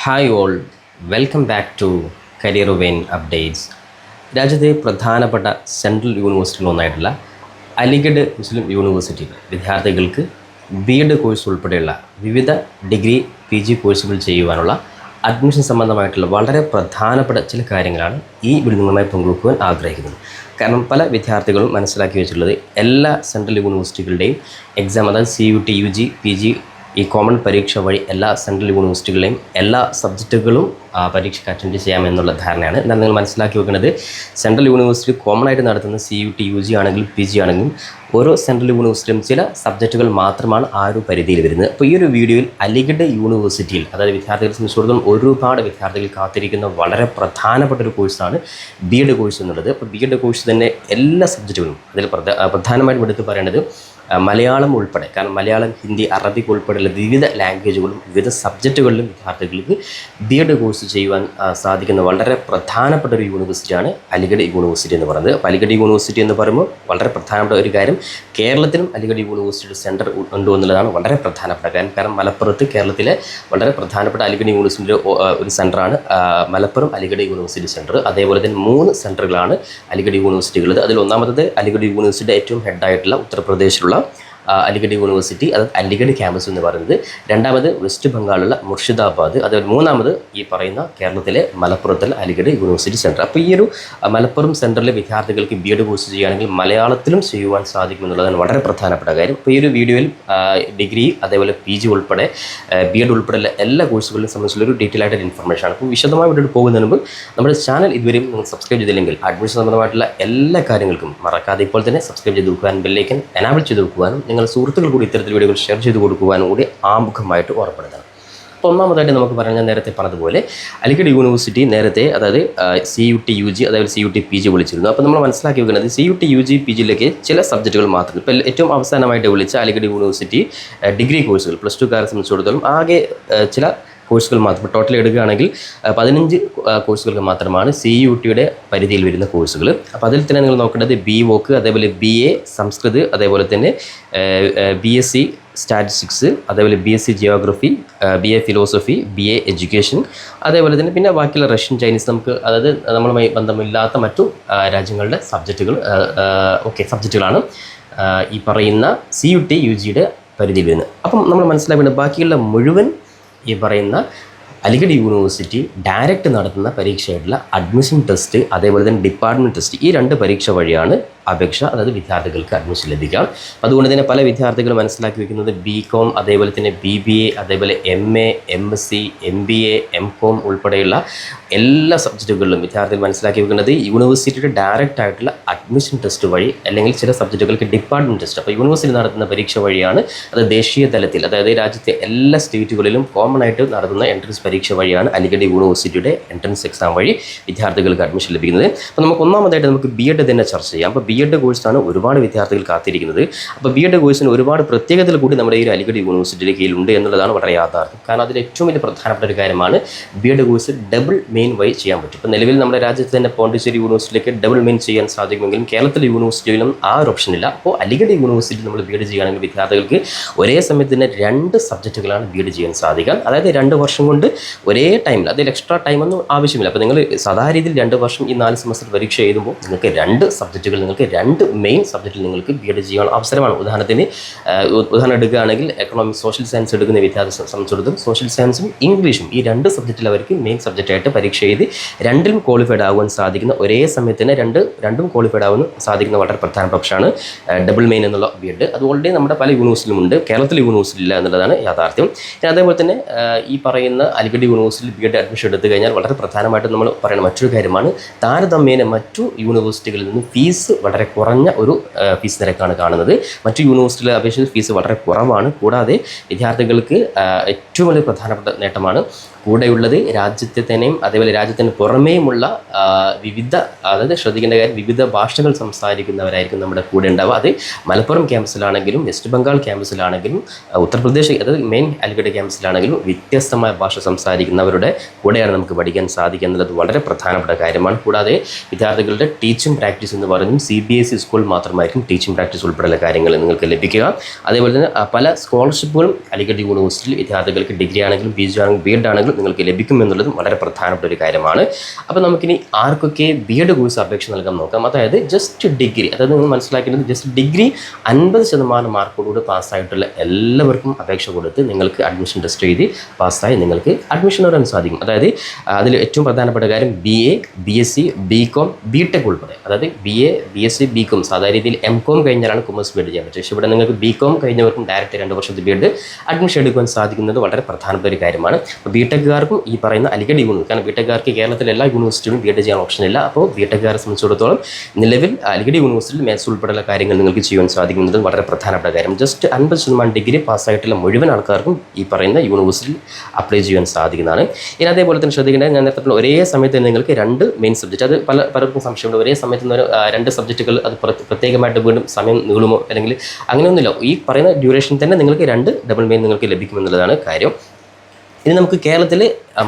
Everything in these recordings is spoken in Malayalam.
Hi all, welcome back to career vein updates. രാജ്യത്തെ പ്രധാനപ്പെട്ട സെൻട്രൽ യൂണിവേഴ്സിറ്റികളൊന്നായിട്ടുള്ള അലിഗഡ് മുസ്ലിം യൂണിവേഴ്സിറ്റി വിദ്യാർത്ഥികൾക്ക് ബി.എഡ് കോഴ്സ് ഉൾപ്പെടെയുള്ള വിവിധ ഡിഗ്രി PG കോഴ്സുകൾ ചെയ്യുവാനുള്ള അഡ്മിഷൻ സംബന്ധമായിട്ടുള്ള വളരെ പ്രധാനപ്പെട്ട ചില കാര്യങ്ങളാണ് ഈ വീഡിയോയുമായി പങ്കുവെക്കുവാൻ ആഗ്രഹിക്കുന്നത്. കാരണം പല വിദ്യാർത്ഥികളും മനസ്സിലാക്കി വെച്ചിട്ടുള്ളത് എല്ലാ സെൻട്രൽ യൂണിവേഴ്സിറ്റികളുടെയും എക്സാം, അതായത് CUT, UG, PG ഈ കോമൺ പരീക്ഷ വഴി എല്ലാ സെൻട്രൽ യൂണിവേഴ്സിറ്റികളെയും എല്ലാ സബ്ജക്റ്റുകളും പരീക്ഷയ്ക്ക് അറ്റൻഡ് ചെയ്യാമെന്നുള്ള ധാരണയാണ്. എന്നാൽ നിങ്ങൾ മനസ്സിലാക്കി വെക്കുന്നത് സെൻട്രൽ യൂണിവേഴ്സിറ്റി കോമൺ ആയിട്ട് നടത്തുന്ന CUT, UG ആണെങ്കിലും PG ആണെങ്കിലും ഓരോ സെൻട്രൽ യൂണിവേഴ്സിറ്റിയും ചില സബ്ജക്റ്റുകൾ മാത്രമാണ് ആ ഒരു പരിധിയിൽ വരുന്നത്. അപ്പോൾ ഈ ഒരു വീഡിയോയിൽ അലിഗഡ് യൂണിവേഴ്സിറ്റിയിൽ, അതായത് വിദ്യാർത്ഥികളെ സംബന്ധിച്ചിടത്തോളം ഒരുപാട് വിദ്യാർത്ഥികൾ കാത്തിരിക്കുന്ന വളരെ പ്രധാനപ്പെട്ട ഒരു കോഴ്സാണ് B.Ed കോഴ്സ് എന്നുള്ളത്. അപ്പോൾ B.Ed കോഴ്സ് തന്നെ എല്ലാ സബ്ജക്റ്റുകളും അതിൽ പ്രധാനമായിട്ടും എടുത്ത് പറയേണ്ടത് മലയാളം ഉൾപ്പെടെ, കാരണം മലയാളം, ഹിന്ദി, അറബിക് ഉൾപ്പെടെയുള്ള വിവിധ ലാംഗ്വേജുകളും വിവിധ സബ്ജക്റ്റുകളിലും വിദ്യാർത്ഥികൾക്ക് B.Ed കോഴ്സ് ചെയ്യുവാൻ സാധിക്കുന്ന വളരെ പ്രധാനപ്പെട്ട ഒരു യൂണിവേഴ്സിറ്റിയാണ് അലിഗഡ് യൂണിവേഴ്സിറ്റി എന്ന് പറയുന്നത്. അപ്പോൾ അലിഗഡ് യൂണിവേഴ്സിറ്റി എന്ന് പറയുമ്പോൾ വളരെ പ്രധാനപ്പെട്ട ഒരു കാര്യം, കേരളത്തിലും അലിഗഡ് യൂണിവേഴ്സിറ്റിയുടെ സെൻറ്റർ ഉണ്ട് എന്നുള്ളതാണ് വളരെ പ്രധാനപ്പെട്ട കാര്യം. കാരണം മലപ്പുറത്ത് കേരളത്തിലെ വളരെ പ്രധാനപ്പെട്ട അലിഗഡ് യൂണിവേഴ്സിറ്റിയുടെ ഒരു സെൻറ്ററാണ് മലപ്പുറം അലിഗഡ് യൂണിവേഴ്സിറ്റി സെൻറ്റർ. അതേപോലെ തന്നെ 3 സെൻറ്ററുകളാണ് അലിഗഡ് യൂണിവേഴ്സിറ്റികളുള്ളത്. അതിൽ ഒന്നാമത്തത് അലിഗഡ് യൂണിവേഴ്സിറ്റിയുടെ ഏറ്റവും ഹെഡായിട്ടുള്ള ഉത്തർപ്രദേശിലുള്ള അലിഗഡ് യൂണിവേഴ്സിറ്റി, അത് അലിഗഡ് ക്യാമ്പസ് എന്ന് പറയുന്നത്. രണ്ടാമത് വെസ്റ്റ് ബംഗാളിലുള്ള മുർഷിദാബാദ്. അതുപോലെ മൂന്നാമത് ഈ പറയുന്ന കേരളത്തിലെ മലപ്പുറത്തിലെ അലിഗഡ് യൂണിവേഴ്സിറ്റി സെൻറ്റർ. അപ്പോൾ ഈ ഒരു മലപ്പുറം സെൻറ്ററിലെ വിദ്യാർത്ഥികൾക്ക് B.Ed കോഴ്സ് ചെയ്യുകയാണെങ്കിൽ മലയാളത്തിലും ചെയ്യുവാൻ സാധിക്കുമെന്നുള്ളതാണ് വളരെ പ്രധാനപ്പെട്ട കാര്യം. അപ്പോൾ ഈ ഒരു വീഡിയോയിൽ ഡിഗ്രി, അതേപോലെ PG ഉൾപ്പെടെ B.Ed ഉൾപ്പെടെയുള്ള എല്ലാ കോഴ്സുകളെയും സംബന്ധിച്ചുള്ളൊരു ഡീറ്റെയിൽ ആയിട്ടൊരു ഇൻഫർമേഷനാണ്. അപ്പോൾ വിശദമായി വീഡിയോ പോകുന്നതിന് മുമ്പ് നമ്മുടെ ചാനൽ ഇതുവരെയും നിങ്ങൾ സബ്സ്ക്രൈബ് ചെയ്തില്ലെങ്കിൽ അഡ്മിഷൻ സംബന്ധമായിട്ടുള്ള എല്ലാ കാര്യങ്ങൾക്കും മറക്കാതെ ഇപ്പോൾ തന്നെ സബ്സ്ക്രൈബ് ചെയ്ത് വെക്കുവാനും ബെല്ലൈക്കൻ എനാബിൾ ചെയ്ത് വെക്കുവാനും നിങ്ങൾ സുഹൃത്തുക്കൾ കൂടി ഇത്തരത്തിൽ വീഡിയോകൾ ഷെയർ ചെയ്ത് കൊടുക്കുവാനും കൂടി ആമുഖമായിട്ട് ഓർപ്പെടുത്തണം. അപ്പോൾ ഒന്നാമതായിട്ട് നമുക്ക് പറയാൻ, ഞാൻ നേരത്തെ പറഞ്ഞതുപോലെ അലിഗഡ് യൂണിവേഴ്സിറ്റി നേരത്തെ, അതായത് CUT, UG, അതായത് CUT, PG വിളിച്ചിരുന്നു. അപ്പോൾ നമ്മൾ മനസ്സിലാക്കി വെക്കുന്നത് CUT, UG, PGയിലേക്ക് ചില സബ്ജക്റ്റുകൾ മാത്രം. ഇപ്പോൾ ഏറ്റവും അവസാനമായിട്ട് വിളിച്ച അലിഗഡ് യൂണിവേഴ്സിറ്റി ഡിഗ്രി കോഴ്സുകൾ +2 സംബന്ധിച്ചിടത്തോളം ആകെ ചില കോഴ്സുകൾ മാത്രം, ടോട്ടൽ എടുക്കുകയാണെങ്കിൽ 15 കോഴ്സുകൾക്ക് മാത്രമാണ് CUTയുടെ പരിധിയിൽ വരുന്ന കോഴ്സുകൾ. അപ്പോൾ അതിൽ തന്നെ നിങ്ങൾ നോക്കേണ്ടത് BVoc, അതേപോലെ BA സംസ്കൃത്, അതേപോലെ തന്നെ BSc സ്റ്റാറ്റിസ്റ്റിക്സ്, അതേപോലെ BSc geography, BA philosophy, BA education, അതേപോലെ തന്നെ പിന്നെ ബാക്കിയുള്ള റഷ്യൻ, ചൈനീസ്, നമുക്ക് അതായത് നമ്മളുമായി ബന്ധമില്ലാത്ത മറ്റു രാജ്യങ്ങളുടെ സബ്ജക്റ്റുകളാണ് ഈ പറയുന്ന CUT, UGയുടെ പരിധിയിൽ വരുന്നത്. അപ്പം നമ്മൾ മനസ്സിലാക്കേണ്ടത് ബാക്കിയുള്ള മുഴുവൻ ഈ പറയുന്ന അലിഗഡ് യൂണിവേഴ്സിറ്റി ഡയറക്റ്റ് നടത്തുന്ന പരീക്ഷയായിട്ടുള്ള അഡ്മിഷൻ ടെസ്റ്റ്, അതേപോലെ തന്നെ ഡിപ്പാർട്ട്മെൻറ്റ് ടെസ്റ്റ്, ഈ 2 പരീക്ഷ വഴിയാണ് അപേക്ഷ, അതായത് വിദ്യാർത്ഥികൾക്ക് അഡ്മിഷൻ ലഭിക്കാം. അതുകൊണ്ട് തന്നെ പല വിദ്യാർത്ഥികളും മനസ്സിലാക്കി വെക്കുന്നത് BCom, അതേപോലെ തന്നെ BBA, അതേപോലെ MA, MSc, MBA, MCom ഉൾപ്പെടെയുള്ള എല്ലാ സബ്ജക്റ്റുകളിലും വിദ്യാർത്ഥികൾ മനസ്സിലാക്കി വെക്കുന്നത് യൂണിവേഴ്സിറ്റിയുടെ ഡയറക്റ്റ് ആയിട്ടുള്ള അഡ്മിഷൻ ടെസ്റ്റ് വഴി, അല്ലെങ്കിൽ ചില സബ്ജക്റ്റുകൾക്ക് ഡിപ്പാർട്ട്മെൻറ്റ് ടെസ്റ്റ്. അപ്പോൾ യൂണിവേഴ്സിറ്റി നടത്തുന്ന പരീക്ഷ വഴിയാണ്, അത് ദേശീയ തലത്തിൽ, അതായത് രാജ്യത്തെ എല്ലാ സ്റ്റേറ്റുകളിലും കോമൺ ആയിട്ട് നടത്തുന്ന എൻട്രൻസ് പരീക്ഷ വഴിയാണ് അലിഗഡ് യൂണിവേഴ്സിറ്റിയുടെ എൻട്രൻസ് എക്സാം വഴി വിദ്യാർത്ഥികൾക്ക് അഡ്മിഷൻ ലഭിക്കുന്നത്. അപ്പോൾ നമുക്ക് ഒന്നാമതായിട്ട് നമുക്ക് B.Ed തന്നെ ചർച്ച ചെയ്യാം. അപ്പോൾ B.Ed കോഴ്സാണ് ഒരുപാട് വിദ്യാർത്ഥികൾ കാത്തിരിക്കുന്നത്. അപ്പോൾ B.Ed കോഴ്സിന് ഒരുപാട് പ്രത്യേകതകൾ കൂടി നമ്മുടെ ഈ അലിഗഡ് യൂണിവേഴ്സിറ്റിയുടെ കീഴിലുണ്ട് എന്നുള്ളതാണ് വളരെ യാഥാർത്ഥ്യം. കാരണം അതിൽ ഏറ്റവും വലിയ പ്രധാനപ്പെട്ട ഒരു കാര്യമാണ് B.Ed കോഴ്സ് ഡബിൾ മെയിൻ വഴി ചെയ്യാൻ പറ്റും. ഇപ്പോൾ നിലവിൽ നമ്മുടെ രാജ്യത്ത് തന്നെ പോണ്ടിച്ചേരി യൂണിവേഴ്സിറ്റിയിലേക്ക് ഡബിൾ മെയിൻ ചെയ്യാൻ സാധിക്കുമെങ്കിലും കേരളത്തിലെ യൂണിവേഴ്സിറ്റിയിലും ആ ഒരു ഓപ്ഷൻ ഇല്ല. അപ്പോൾ അലിഗഡ് യൂണിവേഴ്സിറ്റി നമ്മൾ B.Ed ചെയ്യുകയാണെങ്കിൽ വിദ്യാർത്ഥികൾക്ക് ഒരേ സമയത്ത് തന്നെ 2 സബ്ജക്റ്റുകളാണ് B.Ed ചെയ്യാൻ സാധിക്കുക. അതായത് 2 വർഷം കൊണ്ട് ഒരേ ടൈമിൽ, അതിൽ എക്സ്ട്രാ ടൈമൊന്നും ആവശ്യമില്ല. അപ്പോൾ നിങ്ങൾ സാധാരണ രീതിയിൽ 2 വർഷം ഈ 4 സെമസ്റ്റർ പരീക്ഷ എഴുതുമ്പോൾ നിങ്ങൾക്ക് 2 സബ്ജക്റ്റുകൾ, നിങ്ങൾക്ക് 2 മെയിൻ സബ്ജക്റ്റിൽ നിങ്ങൾക്ക് B.Ed ചെയ്യാനുള്ള അവസരമാണ്. ഉദാഹരണം എടുക്കുകയാണെങ്കിൽ എക്കണോമിക്സ്, സോഷ്യൽ സയൻസ് എടുക്കുന്ന വിദ്യാർത്ഥികളെ സംബന്ധിച്ചിടത്തോളം സോഷ്യൽ സയൻസും ഇംഗ്ലീഷും ഈ 2 സബ്ജക്റ്റിൽ അവർക്ക് മെയിൻ സബ്ജക്റ്റായിട്ട് പരീക്ഷ എഴുതി 2ലും ക്വാളിഫൈഡ് ആകുവാൻ സാധിക്കുന്ന, ഒരേ സമയത്ത് തന്നെ രണ്ടും ക്വാളിഫൈഡ് ആകുന്ന സാധിക്കുന്ന വളരെ പ്രധാനപ്പെട്ട ഓപ്ഷനാണ് ഡബിൾ മെയിൻ എന്നുള്ള B.Ed. അത് ഓൾറെഡി നമ്മുടെ പല യൂണിവേഴ്സിറ്റിയിലും ഉണ്ട്, കേരളത്തിലെ യൂണിവേഴ്സിറ്റി ഇല്ല എന്നുള്ളതാണ് യാഥാർത്ഥ്യം. അതേപോലെ തന്നെ ഈ പറയുന്ന അലിഗഡ് യൂണിവേഴ്സിറ്റിയിൽ B.Ed അഡ്മിഷൻ എടുത്തു കഴിഞ്ഞാൽ വളരെ പ്രധാനമായിട്ടും നമ്മൾ പറയുന്ന മറ്റൊരു കാര്യമാണ്, താരതമ്യേന മറ്റു യൂണിവേഴ്സിറ്റികളിൽ നിന്ന് ഫീസ് വളരെ കുറഞ്ഞ ഒരു ഫീസ് നിരക്കാണ് കാണുന്നത്. മറ്റു യൂണിവേഴ്സിറ്റികളെ അപേക്ഷിച്ച് ഫീസ് വളരെ കുറവാണ്. കൂടാതെ വിദ്യാർത്ഥികൾക്ക് ഏറ്റവും വലിയ പ്രധാനപ്പെട്ട നേട്ടമാണ് കൂടെയുള്ളത് രാജ്യത്തെ തന്നെയും അതേപോലെ രാജ്യത്തിന് പുറമേയുമുള്ള വിവിധ, അതായത് ശ്രദ്ധിക്കേണ്ട കാര്യം, വിവിധ ഭാഷകൾ സംസാരിക്കുന്നവരായിരിക്കും നമ്മുടെ കൂടെ ഉണ്ടാവുക. അത് മലപ്പുറം ക്യാമ്പസിലാണെങ്കിലും വെസ്റ്റ് ബംഗാൾ ക്യാമ്പസിലാണെങ്കിലും ഉത്തർപ്രദേശ്, അതായത് മെയിൻ അലിഗഡ് ക്യാമ്പസിലാണെങ്കിലും വ്യത്യസ്തമായ ഭാഷ സംസാരിക്കുന്നവരുടെ കൂടെയാണ് നമുക്ക് പഠിക്കാൻ സാധിക്കുക എന്നുള്ളത് വളരെ പ്രധാനപ്പെട്ട കാര്യമാണ്. കൂടാതെ വിദ്യാർത്ഥികളുടെ ടീച്ചിങ് പ്രാക്ടീസ് എന്ന് പറയുന്നത് CBSE സ്കൂൾ മാത്രമായിരിക്കും ടീച്ചിങ് പ്രാക്ടീസ് ഉൾപ്പെടെയുള്ള കാര്യങ്ങൾ നിങ്ങൾക്ക് ലഭിക്കുക. അതേപോലെ തന്നെ പല സ്കോളർഷിപ്പുകളും അലിഗഡ് യൂണിവേഴ്സിറ്റിയിൽ വിദ്യാർത്ഥികൾക്ക് വിദ്യാർത്ഥികൾക്ക് ഡിഗ്രി ആണെങ്കിലും PG ആണെങ്കിലും B.Ed ആണെങ്കിലും നിങ്ങൾക്ക് ലഭിക്കുമെന്നുള്ളതും വളരെ പ്രധാനപ്പെട്ട ഒരു കാര്യമാണ്. അപ്പോൾ നമുക്കിനി ആർക്കൊക്കെ B.Ed കോഴ്സ് അപേക്ഷ നൽകാൻ നോക്കാം. അതായത് ജസ്റ്റ് ഡിഗ്രി, അതായത് നിങ്ങൾ മനസ്സിലാക്കുന്നത് ജസ്റ്റ് ഡിഗ്രി 50% മാർക്കോടുകൂടി പാസ്സായിട്ടുള്ള എല്ലാവർക്കും അപേക്ഷ കൊടുത്ത് നിങ്ങൾക്ക് അഡ്മിഷൻ ടെസ്റ്റ് എഴുതി പാസ്സായി നിങ്ങൾക്ക് അഡ്മിഷൻ നേടാൻ സാധിക്കും. അതായത് അതിൽ ഏറ്റവും പ്രധാനപ്പെട്ട കാര്യം BA, BSc, BCom, BTech ഉൾപ്പെടെ, അതായത് BA, BSc, BCom സാധാരണ രീതിയിൽ MCom കഴിഞ്ഞാലാണ് കൊമേഴ്സ് B.Ed ചെയ്യാൻ പറ്റും. പക്ഷേ ഇവിടെ നിങ്ങൾക്ക് BCom കഴിഞ്ഞവർക്കും ഡയറക്റ്റ് 2 വർഷത്തെ B.Ed അഡ്മിഷൻ എടുക്കാൻ സാധിക്കുന്നത് വളരെ പ്രധാനപ്പെട്ട ഒരു കാര്യമാണ്. അപ്പോൾ B.Techകാർക്കും ഈ പറയുന്ന അലിഗഡ് യൂണിവേഴ്സിറ്റി, കാരണം B.Techകാർക്ക് കേരളത്തിലെ എല്ലാ യൂണിവേഴ്സിറ്റിയിലും B.Ed ചെയ്യാൻ ഓപ്ഷൻ ഇല്ല. അപ്പോൾ B.Techകാരെ സംബന്ധിച്ചിടത്തോളം നിലവിൽ അലിഗഡ് യൂണിവേഴ്സിറ്റിയിൽ മാത്സ് ഉൾപ്പെടെയുള്ള കാര്യങ്ങൾ നിങ്ങൾക്ക് ചെയ്യാൻ സാധിക്കുന്നത് വളരെ പ്രധാനപ്പെട്ട കാര്യം. ജസ്റ്റ് 50% ഡിഗ്രി പാസ്സായിട്ടുള്ള മുഴുവൻ ആൾക്കാർക്കും ഈ പറയുന്ന യൂണിവേഴ്സിറ്റിയിൽ അപ്ലൈ ചെയ്യാൻ സാധിക്കുന്നതാണ്. ഇനി അതേപോലെ തന്നെ ശ്രദ്ധിക്കേണ്ടത്, ഞാൻ നേരത്തെ ഒരേ സമയത്ത് നിങ്ങൾക്ക് 2 മെയിൻ സബ്ജക്റ്റ്, അത് പലർക്കും സംശയമുണ്ട്, ഒരേ സമയത്ത് 2 സബ്ജക്റ്റുകൾ അത് പ്രത്യേകമായിട്ട് വീണ്ടും സമയം നീളുമോ അല്ലെങ്കിൽ അങ്ങനെയൊന്നുമില്ല. ഈ പറയുന്ന ഡ്യൂറേഷൻ തന്നെ നിങ്ങൾക്ക് 2 ഡബിൾ മെയിൻ നിങ്ങൾക്ക് ലഭിക്കുമെന്നുള്ളതാണ് കാര്യം. ഇനി നമുക്ക് കേരളത്തിൽ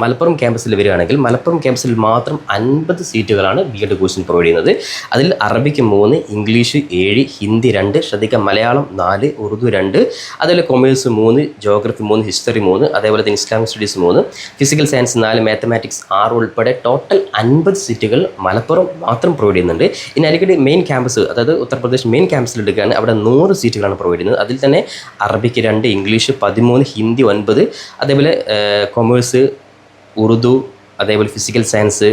മലപ്പുറം ക്യാമ്പസിൽ വരികയാണെങ്കിൽ മലപ്പുറം ക്യാമ്പസിൽ മാത്രം 50 സീറ്റുകളാണ് B.Ed കോഴ്സിന് പ്രൊവൈഡ് ചെയ്യുന്നത്. അതിൽ അറബിക്ക് 3, ഇംഗ്ലീഷ് 7, ഹിന്ദി 2, ശ്രദ്ധിക്കുക മലയാളം 4, ഉറുദു 2, അതേപോലെ കൊമേഴ്സ് 3, ജോഗ്രഫി 3, ഹിസ്റ്ററി 3, അതേപോലെ തന്നെ Islamic studies 3, physical science 4, mathematics 6 ഉൾപ്പെടെ ടോട്ടൽ 50 സീറ്റുകൾ മലപ്പുറം മാത്രം പ്രൊവൈഡ് ചെയ്യുന്നുണ്ട്. ഇനി അലിഗഡ് മെയിൻ ക്യാമ്പസ്, അതായത് ഉത്തർപ്രദേശ് മെയിൻ ക്യാമ്പസിൽ എടുക്കുകയാണ്, അവിടെ 100 സീറ്റുകളാണ് പ്രൊവൈഡ് ചെയ്യുന്നത്. അതിൽ തന്നെ അറബിക്ക് 2, ഇംഗ്ലീഷ് 13, ഹിന്ദി 9, അതേപോലെ കൊമേഴ്സ്, ഉറുദു, അതേപോലെ ഫിസിക്കൽ സയൻസ്,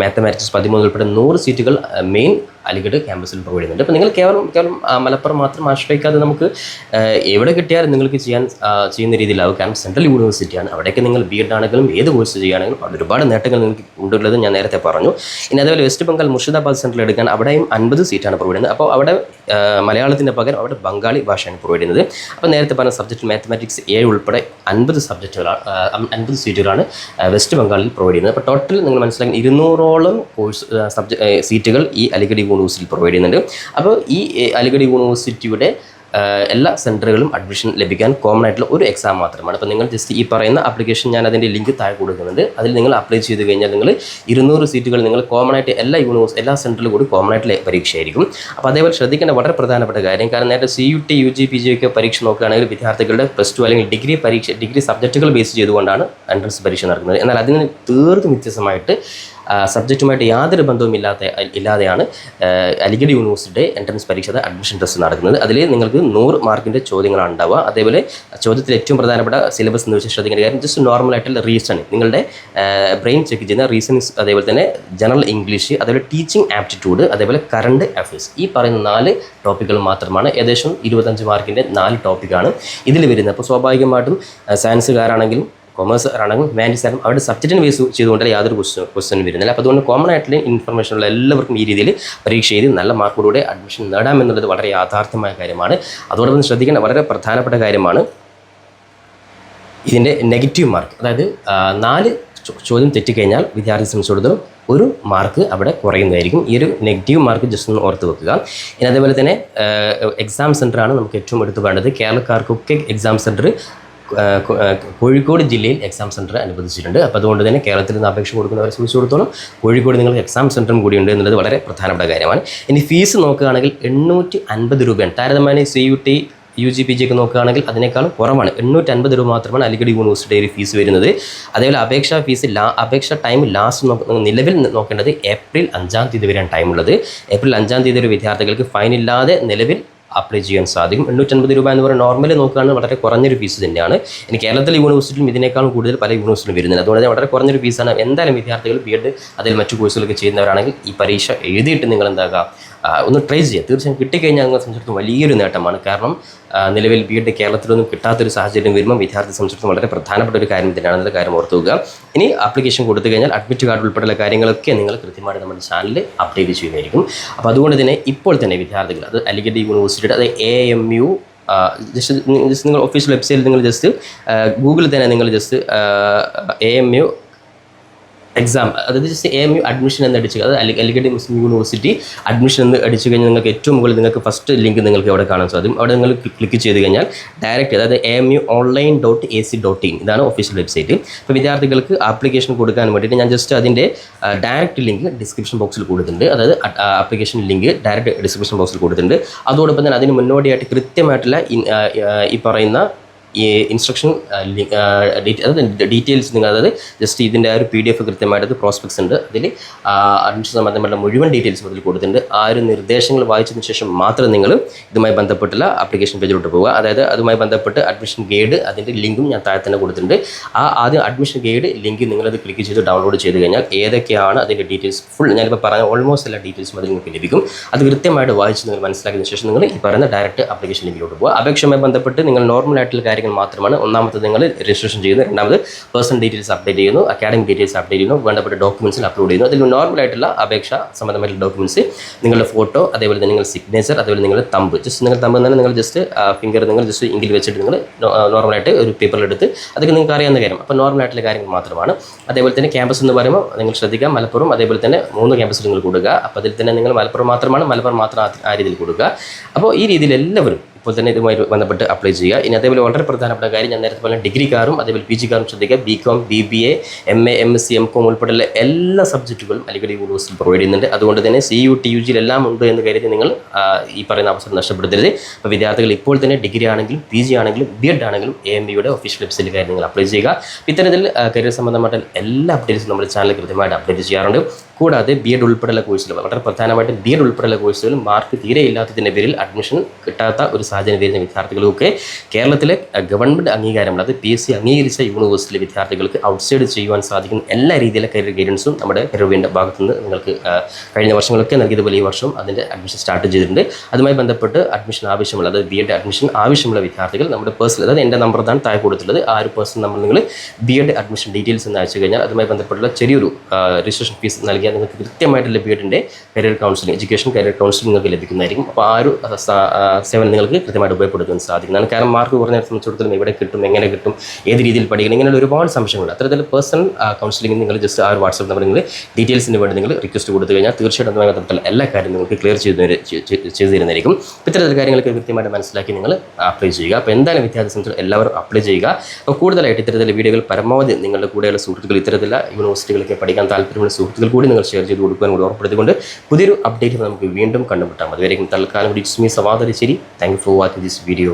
മാത്തമാറ്റിക്സ് 13 ഉൾപ്പെടെ 100 സീറ്റുകൾ മെയിൻ അലിഗഡ് ക്യാമ്പസിൽ പ്രൊവൈഡ് ചെയ്യുന്നുണ്ട്. അപ്പോൾ നിങ്ങൾ കേവലം മലപ്പുറം മാത്രം ആശ്രയിക്കാതെ നമുക്ക് എവിടെ കിട്ടിയാലും നിങ്ങൾക്ക് ചെയ്യുന്ന രീതിയിലാവും. കാരണം സെൻട്രൽ യൂണിവേഴ്സിറ്റിയാണ്, അവിടേക്ക് നിങ്ങൾ B.Ed ആണെങ്കിലും ഏത് കോഴ്സ് ചെയ്യുകയാണെങ്കിലും ഒരുപാട് നേട്ടങ്ങൾ നിങ്ങൾക്ക് ഉണ്ടുള്ളത് ഞാൻ നേരത്തെ പറഞ്ഞു. ഇനി അതേപോലെ വെസ്റ്റ് ബംഗാൾ മുർഷിദാബാദ് സെൻട്രൽ എടുക്കാൻ അവിടെയും 50 സീറ്റാണ് പ്രൊവൈഡ് ചെയ്യുന്നത്. അപ്പോൾ അവിടെ മലയാളത്തിൻ്റെ പകരം അവിടെ ബംഗാളി ഭാഷയാണ് പ്രൊവൈഡ് ചെയ്യുന്നത്. അപ്പോൾ നേരത്തെ പറഞ്ഞ സബ്ജക്റ്റ് മാത്തമാറ്റിക്സ് 7 ഉൾപ്പെടെ 50 സീറ്റുകളാണ് വെസ്റ്റ് ബംഗാളിൽ പ്രൊവൈഡ് ചെയ്യുന്നത്. അപ്പോൾ ടോട്ടൽ നിങ്ങൾ മനസ്സിലാക്കി 200ഓളം സീറ്റുകൾ ഈ അലിഗഡ് യൂണിവേഴ്സിറ്റിയിൽ പ്രൊവൈഡ് ചെയ്യുന്നുണ്ട്. അപ്പോൾ ഈ അലിഗഡ് യൂണിവേഴ്സിറ്റിയുടെ എല്ലാ സെൻറ്ററുകളും അഡ്മിഷൻ ലഭിക്കാൻ കോമൺ ആയിട്ടുള്ള ഒരു എക്സാം മാത്രമാണ്. അപ്പോൾ നിങ്ങൾ ജസ്റ്റ് ഈ പറയുന്ന ആപ്ലിക്കേഷൻ ഞാൻ അതിൻ്റെ ലിങ്ക് താഴെ കൊടുക്കുന്നുണ്ട്. അതിൽ നിങ്ങൾ അപ്ലൈ ചെയ്ത് കഴിഞ്ഞാൽ നിങ്ങൾ 200 സീറ്റുകൾ നിങ്ങൾ കോമൺ ആയിട്ട് എല്ലാ സെൻറ്ററിലും കൂടി കോമൺ ആയിട്ടുള്ള പരീക്ഷയായിരിക്കും. അപ്പോൾ അതേപോലെ ശ്രദ്ധിക്കേണ്ട വളരെ പ്രധാനപ്പെട്ട കാര്യം, കാരണം നേരത്തെ CUT, UG, PG ഒക്കെ പരീക്ഷ നോക്കുകയാണെങ്കിൽ വിദ്യാർത്ഥികളുടെ +2 അല്ലെങ്കിൽ ഡിഗ്രി സബ്ജക്റ്റുകൾ ബേസ് ചെയ്തുകൊണ്ടാണ് എൻട്രൻസ് പരീക്ഷ നടക്കുന്നത്. എന്നാൽ അതിന് തീർത്തും വ്യത്യസ്തമായിട്ട് സബ്ജക്റ്റുമായിട്ട് യാതൊരു ബന്ധവും ഇല്ലാതെയാണ് അലിഗഡ് യൂണിവേഴ്സിറ്റിയുടെ എൻട്രൻസ് പരീക്ഷയുടെ അഡ്മിഷൻ ടെസ്റ്റ് നടക്കുന്നത്. അതിൽ നിങ്ങൾക്ക് 100 മാർക്കിൻ്റെ ചോദ്യങ്ങളാണ് ഉണ്ടാവുക. അതേപോലെ ചോദ്യത്തിൽ ഏറ്റവും പ്രധാനപ്പെട്ട സിലബസ് എന്ന് വെച്ചാൽ ശ്രദ്ധിക്കേണ്ട കാര്യം ജസ്റ്റ് നോർമലായിട്ടുള്ള റീസണിങ്, നിങ്ങളുടെ ബ്രെയിൻ ചെക്ക് ചെയ്യുന്ന റീസണിങ്സ്, അതേപോലെ തന്നെ ജനറൽ ഇംഗ്ലീഷ്, അതേപോലെ ടീച്ചിങ് ആപ്റ്റിറ്റ്യൂഡ്, അതേപോലെ കറണ്ട് അഫയേഴ്സ്, ഈ പറയുന്ന 4 ടോപ്പിക്കുകൾ മാത്രമാണ്. ഏകദേശം 25 മാർക്കിൻ്റെ 4 ടോപ്പിക്കാണ് ഇതിൽ വരുന്നത്. അപ്പോൾ സ്വാഭാവികമായിട്ടും സയൻസുകാരാണെങ്കിലും കൊമേഴ്സ് ആണെങ്കിലും ഹ്യൂമാനിറ്റീസ് ആണെങ്കിലും അവരുടെ സബ്ജക്റ്റിന് ബേസ് ചെയ്തുകൊണ്ട് യാതൊരു ക്വസ്റ്റ്യൻ വരുന്നില്ല. അപ്പോൾ അതുകൊണ്ട് കോമൺ ആയിട്ടുള്ള ഇൻഫർമേഷനുള്ള എല്ലാവർക്കും ഈ രീതിയിൽ പരീക്ഷ ചെയ്ത് നല്ല മാർക്കോടുകൂടെ അഡ്മിഷൻ നേടാമെന്നുള്ളത് വളരെ യാഥാർത്ഥ്യമായ കാര്യമാണ്. അതോടൊപ്പം ശ്രദ്ധിക്കേണ്ട വളരെ പ്രധാനപ്പെട്ട കാര്യമാണ് ഇതിൻ്റെ നെഗറ്റീവ് മാർക്ക്. അതായത് 4 ചോദ്യം തെറ്റിക്കഴിഞ്ഞാൽ വിദ്യാർത്ഥി സംബന്ധിച്ചിടത്തോളം 1 മാർക്ക് അവിടെ കുറയുന്നതായിരിക്കും. ഈ ഒരു നെഗറ്റീവ് മാർക്ക് ജസ്റ്റ് ഒന്ന് ഓർത്ത് വെക്കുക. ഇനി അതേപോലെ തന്നെ എക്സാം സെൻറ്ററാണ് നമുക്ക് ഏറ്റവും എടുത്ത് വേണ്ടത്. കേരളക്കാർക്കൊക്കെ എക്സാം സെൻറ്റർ കോഴിക്കോട് ജില്ലയിൽ എക്സാം സെൻറ്റർ അനുവദിച്ചിട്ടുണ്ട്. അപ്പോൾ അതുകൊണ്ട് തന്നെ കേരളത്തിൽ നിന്ന് അപേക്ഷ കൊടുക്കുന്നവരെ സംബന്ധിച്ചിടത്തോളം കോഴിക്കോട് നിങ്ങൾക്ക് എക്സാം സെൻറ്ററും കൂടിയുണ്ട് എന്നുള്ളത് വളരെ പ്രധാനപ്പെട്ട കാര്യമാണ്. ഇനി ഫീസ് നോക്കുകയാണെങ്കിൽ 850 രൂപയാണ്. താരതമ്യേന CUT, UG, PG ഒക്കെ നോക്കുകയാണെങ്കിൽ അതിനേക്കാളും കുറവാണ്. 850 രൂപ മാത്രമാണ് അലിഗഡ് യൂണിവേഴ്സിറ്റിയുടെ ഫീസ് വരുന്നത്. അതേപോലെ അപേക്ഷ ടൈം ലാസ്റ്റ് നിലവിൽ നോക്കേണ്ടത് ഏപ്രിൽ 5-ാം തീയതി വരെയാണ് ടൈമുള്ളത്. ഏപ്രിൽ 5-ാം തീയതി വരെ വിദ്യാർത്ഥികൾക്ക് ഫൈനില്ലാതെ നിലവിൽ അപ്ലൈ ചെയ്യാൻ സാധിക്കും. 850 രൂപ എന്ന് പറയുന്നത് നോർമലി നോക്കുകയാണെങ്കിൽ വളരെ കുറഞ്ഞൊരു ഫീസ് തന്നെയാണ്. ഇനി കേരളത്തിലെ യൂണിവേഴ്സിറ്റിയും ഇതിനേക്കാളും കൂടുതൽ പല യൂണിവേഴ്സിറ്റിയും വരുന്നത്. അതുകൊണ്ട് തന്നെ വളരെ കുറഞ്ഞൊരു ഫീസാണ്. എന്തായാലും വിദ്യാർത്ഥികൾ B.Ed അതിൽ മറ്റു കോഴ്സുകളൊക്കെ ചെയ്യുന്നവരാണെങ്കിൽ ഈ പരീക്ഷ എഴുതിയിട്ട് നിങ്ങൾ എന്താക്കുക ഒന്ന് ട്രൈ ചെയ്യുക. തീർച്ചയായും കിട്ടിക്കഴിഞ്ഞാൽ നിങ്ങളെ സംബന്ധിച്ചിടത്തോളം വലിയൊരു നേട്ടമാണ്. കാരണം നിലവിൽ B.Ed കേരളത്തിലൊന്നും കിട്ടാത്തൊരു സാഹചര്യം വരുമ്പോൾ വിദ്യാർത്ഥി സംബന്ധിച്ചിടത്തോളം വളരെ പ്രധാനപ്പെട്ട ഒരു കാര്യം തന്നെയാണ്. എന്നുള്ള കാര്യം ഓർത്തു വെക്കുക. ഇനി ആപ്ലിക്കേഷൻ കൊടുത്തു കഴിഞ്ഞാൽ അഡ്മിറ്റ് കാർഡ് ഉൾപ്പെടെയുള്ള കാര്യങ്ങളൊക്കെ നിങ്ങൾ കൃത്യമായിട്ട് നമ്മുടെ ചാനലിൽ അപ്ഡേറ്റ് ചെയ്യുന്നതായിരിക്കും. അപ്പോൾ അതുകൊണ്ട് തന്നെ ഇപ്പോൾ തന്നെ വിദ്യാർത്ഥികൾ അത് അലിഗഡ് യൂണിവേഴ്സിറ്റിയുടെ അത് AMU ജസ്റ്റ് നിങ്ങൾ ഒഫീഷ്യൽ വെബ്സൈറ്റിൽ നിങ്ങൾ ജസ്റ്റ് ഗൂഗിളിൽ തന്നെ നിങ്ങൾ ജസ്റ്റ് AMU എക്സാം, അതായത് ജസ്റ്റ് AMU അഡ്മിഷൻ എന്ന് അടിച്ചു, അത് അലിഗഡ് മുസ്ലിം യൂണിവേഴ്സിറ്റി അഡ്മിഷൻ എന്ന് അടിച്ചു കഴിഞ്ഞാൽ നിങ്ങൾക്ക് ഏറ്റവും മുകളിൽ നിങ്ങൾക്ക് ഫസ്റ്റ് ലിങ്ക് നിങ്ങൾക്ക് അവിടെ കാണാൻ സാധിക്കും. അവിടെ നിങ്ങൾ ക്ലിക്ക് ചെയ്ത് കഴിഞ്ഞാൽ ഡയറക്റ്റ് അതായത് amuonline.ac.in ഇതാണ് ഒഫീഷ്യൽ വെബ്സൈറ്റ്. അപ്പോൾ വിദ്യാർത്ഥികൾക്ക് ആപ്ലിക്കേഷൻ കൊടുക്കാൻ വേണ്ടിയിട്ട് ഞാൻ ജസ്റ്റ് അതിൻ്റെ ഡയറക്റ്റ് ലിങ്ക് ഡിസ്ക്രിപ്ഷൻ ബോക്സിൽ കൊടുത്തിട്ടുണ്ട്. അതായത് ആപ്ലിക്കേഷൻ ലിങ്ക് ഡയറക്റ്റ് ഡിസ്ക്രിപ്ഷൻ ബോക്സിൽ കൊടുത്തിട്ടുണ്ട്. അതോടൊപ്പം തന്നെ അതിന് മുന്നോടിയായിട്ട് കൃത്യമായിട്ടുള്ള ഈ പറയുന്ന ഈ ഇൻസ്ട്രക്ഷൻ ഡീറ്റെയിൽസ് നിങ്ങൾ അതായത് ജസ്റ്റ് ഇതിൻ്റെ ആ ഒരു PDF കൃത്യമായിട്ട് പ്രോസ്പെക്ട്സ് ഉണ്ട്, അതിൽ അഡ്മിഷൻ സംബന്ധമായ മുഴുവൻ ഡീറ്റെയിൽസ് അതിൽ കൊടുത്തിട്ടുണ്ട്. ആ ഒരു നിർദ്ദേശങ്ങൾ വായിച്ചതിന് ശേഷം മാത്രം നിങ്ങൾ ഇതുമായി ബന്ധപ്പെട്ടുള്ള ആപ്ലിക്കേഷൻ പേജിലോട്ട് പോവുക. അതായത് അതുമായി ബന്ധപ്പെട്ട് അഡ്മിഷൻ ഗൈഡ് അതിൻ്റെ ലിങ്കും ഞാൻ താഴെ തന്നെ കൊടുത്തിട്ടുണ്ട്. ആദ്യം അഡ്മിഷൻ ഗൈഡ് ലിങ്ക് നിങ്ങളത് ക്ലിക്ക് ചെയ്ത് ഡൗൺലോഡ് ചെയ്ത് കഴിഞ്ഞാൽ ഏതൊക്കെയാണ് അതിൻ്റെ ഡീറ്റെയിൽസ് ഫുൾ ഞാനിപ്പോൾ പറഞ്ഞ ഓൾമോസ്റ്റ് എല്ലാ ഡീറ്റെയിൽസും അതിൽ നിങ്ങൾക്ക് ലഭിക്കും. അത് കൃത്യമായിട്ട് വായിച്ച് നിങ്ങൾ മനസ്സിലാക്കിയതിന് ശേഷം നിങ്ങൾ ഈ പറയുന്ന ഡയറക്റ്റ് ആപ്ലിക്കേഷൻ ലിങ്കിലോട്ട് പോകുക. അപേക്ഷയുമായി ബന്ധപ്പെട്ട് നിങ്ങൾ നോർമൽ ആയിട്ടുള്ള കാര്യങ്ങൾ മാത്രമാണ്. ഒന്നാമത് നിങ്ങൾ രജിസ്ട്രേഷൻ ചെയ്യുന്നു, രണ്ടാമത് പേഴ്സണൽ ഡീറ്റെയിൽസ് അപ്ഡേറ്റ് ചെയ്യുന്നു, അക്കാഡമിക് ഡീറ്റെയിൽസ് അപ്ഡേറ്റ് ചെയ്യുന്നു, വേണ്ടപ്പെട്ട ഡോക്യുമെൻറ്റ്സിൽ അപ്ലോഡ് ചെയ്യുന്നു. അതിൽ നോർമൽ ആയിട്ടുള്ള അപേക്ഷ സംബന്ധമായിട്ടുള്ള ഡോക്യുമെൻറ്റ്സ്, നിങ്ങളുടെ ഫോട്ടോ, അതേപോലെ തന്നെ നിങ്ങൾ സിഗ്നേച്ചർ, അതേപോലെ നിങ്ങളുടെ തമ്പ്, ജസ്റ്റ് നിങ്ങൾ തമ്പ് തന്നെ നിങ്ങൾ ജസ്റ്റ് ഫിംഗർ നിങ്ങൾ ജസ്റ്റ് ഇങ്കിൽ വെച്ചിട്ട് നിങ്ങൾ നോർമലായിട്ട് ഒരു പേപ്പറിലെടുത്ത് അതൊക്കെ നിങ്ങൾക്ക് അറിയാവുന്ന കാര്യം. അപ്പോൾ നോർമലായിട്ടുള്ള കാര്യങ്ങൾ മാത്രമാണ്. അതേപോലെ തന്നെ ക്യാമ്പസ് എന്ന് പറയുമ്പോൾ നിങ്ങൾ ശ്രദ്ധിക്കുക, മലപ്പുറം അതേപോലെ തന്നെ 3 ക്യാമ്പസിൽ നിങ്ങൾ കൊടുക്കുക. അപ്പോൾ അതിൽ തന്നെ നിങ്ങൾ മലപ്പുറം മാത്രമാണ്, മലപ്പുറം മാത്രം ആ രീതിയിൽ കൊടുക്കുക. അപ്പോൾ ഈ രീതിയിൽ എല്ലാവരും ഇപ്പോൾ തന്നെ ഇതുമായി ബന്ധപ്പെട്ട് അപ്ലൈ ചെയ്യുക. ഇനി അതേപോലെ വളരെ പ്രധാനപ്പെട്ട കാര്യം ഞാൻ നേരത്തെ പറഞ്ഞ ഡിഗ്രിക്കാരും അതേപോലെ PGക്കാരും ശ്രദ്ധിക്കുക. BCom, BBA, MA, MSc, MCom ഉൾപ്പെടെയുള്ള എല്ലാ സബ്ജക്റ്റുകളും അലിഗഡ് യൂണിവേഴ്സിറ്റി പ്രൊവൈഡ് ചെയ്യുന്നുണ്ട്. അതുകൊണ്ട് തന്നെ CUT, UG എല്ലാം ഉണ്ട് എന്ന് കരുതി നിങ്ങൾ ഈ പറയുന്ന അവസരം നഷ്ടപ്പെടുത്തരുത്. അപ്പോൾ വിദ്യാർത്ഥികൾ ഇപ്പോൾ തന്നെ ഡിഗ്രി ആണെങ്കിലും PG ആണെങ്കിലും B.Ed ആണെങ്കിലും AMBയുടെ ഒഫീഷ്യൽ വെബ്സൈറ്റിൽ കയറി നിങ്ങൾ അപ്ലൈ ചെയ്യുക. ഇത്തരത്തിൽ കരിയർ സംബന്ധമായിട്ട് എല്ലാ അപ്ഡേറ്റ്സും നമ്മുടെ ചാനൽ കൃത്യമായിട്ട് അപ്ഡേറ്റ് ചെയ്യാറുണ്ട്. കൂടാതെ B.Ed ഉൾപ്പെടെയുള്ള കോഴ്സുകൾ, വളരെ പ്രധാനമായിട്ടും B.Ed ഉൾപ്പെടെയുള്ള കോഴ്സുകൾ മാർക്ക് തീരെ ഇല്ലാത്തതിൻ്റെ പേരിൽ അഡ്മിഷൻ കിട്ടാത്ത ഒരു സാഹചര്യം വരുന്ന വിദ്യാർത്ഥികൾക്ക് കേരളത്തിലെ ഗവൺമെൻറ് അംഗീകാരമുള്ള അത് PSC അംഗീകരിച്ച യൂണിവേഴ്സിറ്റിയിലെ വിദ്യാർത്ഥികൾക്ക് ഔട്ട്സൈഡ് ചെയ്യുവാൻ സാധിക്കുന്ന എല്ലാ രീതിയിലെ കരിയർ ഗൈഡൻസും നമ്മുടെ കരിയറിൻ്റെ ഭാഗത്തുനിന്ന് നിങ്ങൾക്ക് കഴിഞ്ഞ വർഷങ്ങളൊക്കെ നൽകിയതുപോലെ ഈ വർഷം അതിൻ്റെ അഡ്മിഷൻ സ്റ്റാർട്ട് ചെയ്തിട്ടുണ്ട്. അതുമായി ബന്ധപ്പെട്ട് അഡ്മിഷൻ ആവശ്യമുള്ള അതായത് B.Ed അഡ്മിഷൻ ആവശ്യമുള്ള വിദ്യാർത്ഥികൾ നമ്മുടെ പേഴ്സണൽ അതായത് എൻ്റെ നമ്പറാണ് താഴെ കൊടുത്തുള്ളത്. ആ ഒരു പേഴ്സണൽ നമ്പർ നിങ്ങൾ B.Ed അഡ്മിഷൻ ഡീറ്റെയിൽസ് എന്ന് അയച്ചു കഴിഞ്ഞാൽ അതുമായി ബന്ധപ്പെട്ടുള്ള ചെറിയൊരു രജിസ്ട്രേഷൻ ഫീസ് നൽകിയാൽ നിങ്ങൾക്ക് കൃത്യമായിട്ടുള്ള B.Edൻ്റെ career counselling education career counselling നിങ്ങൾക്ക് ലഭിക്കുന്നതായിരിക്കും. അപ്പോൾ ആ ഒരു സേവനം നിങ്ങൾക്ക് കൃത്യമായിട്ട് ഉപയോഗപ്പെടുത്താൻ സാധിക്കുന്നതാണ്. കാരണം മാർക്ക് കുറഞ്ഞവരെ സംബന്ധിച്ചിടത്തോളം എവിടെ കിട്ടും, എങ്ങനെ കിട്ടും, ഏത് രീതിയിൽ പഠിക്കണം, ഇങ്ങനെയുള്ള ഒരുപാട് സംശയങ്ങളുണ്ട്. അത്തരത്തിൽ പേഴ്സണൽ കൗൺസിലിംഗ് നിങ്ങൾ ജസ്റ്റ് ആ ഒരു വാട്സാപ്പ് നമ്പർ നിങ്ങൾ ഡീറ്റെയിൽസിന് വേണ്ടി നിങ്ങൾ റിക്വസ്റ്റ് കൊടുത്തു കഴിഞ്ഞാൽ തീർച്ചയായിട്ടും അതുമായി ബന്ധപ്പെട്ട എല്ലാ കാര്യവും നിങ്ങൾക്ക് ക്ലിയർ ചെയ്തു തരുന്നതായിരിക്കും. ഇത്തരത്തിൽ കാര്യങ്ങൾക്ക് കൃത്യമായിട്ട് മനസ്സിലാക്കി നിങ്ങൾ അപ്ലൈ ചെയ്യുക. അപ്പോൾ എന്തായാലും വിദ്യാർത്ഥി സംബന്ധിച്ച് എല്ലാവരും അപ്ലൈ ചെയ്യുക. അപ്പോൾ കൂടുതലായിട്ട് ഇത്തരത്തിലുള്ള വീഡിയോകൾ പരമാവധി നിങ്ങളുടെ കൂടെയുള്ള സുഹൃത്തുക്കൾ ഇത്തരത്തിലുള്ള യൂണിവേഴ്സിറ്റികളൊക്കെ പഠിക്കാൻ താല്പര്യമുള്ള സുഹൃത്തുക്കൾ കൂടി നിങ്ങൾ ഷെയർ ചെയ്ത് കൊടുക്കാൻ കൂടി ഉറപ്പെടുത്തിക്കൊണ്ട് പുതിയൊരു അപ്ഡേറ്റ് നമുക്ക് വീണ്ടും കണ്ടുമുട്ടാം. അതുവരെയും തൽക്കാലം it's me Savad Alisseri. Thank you for watching this video.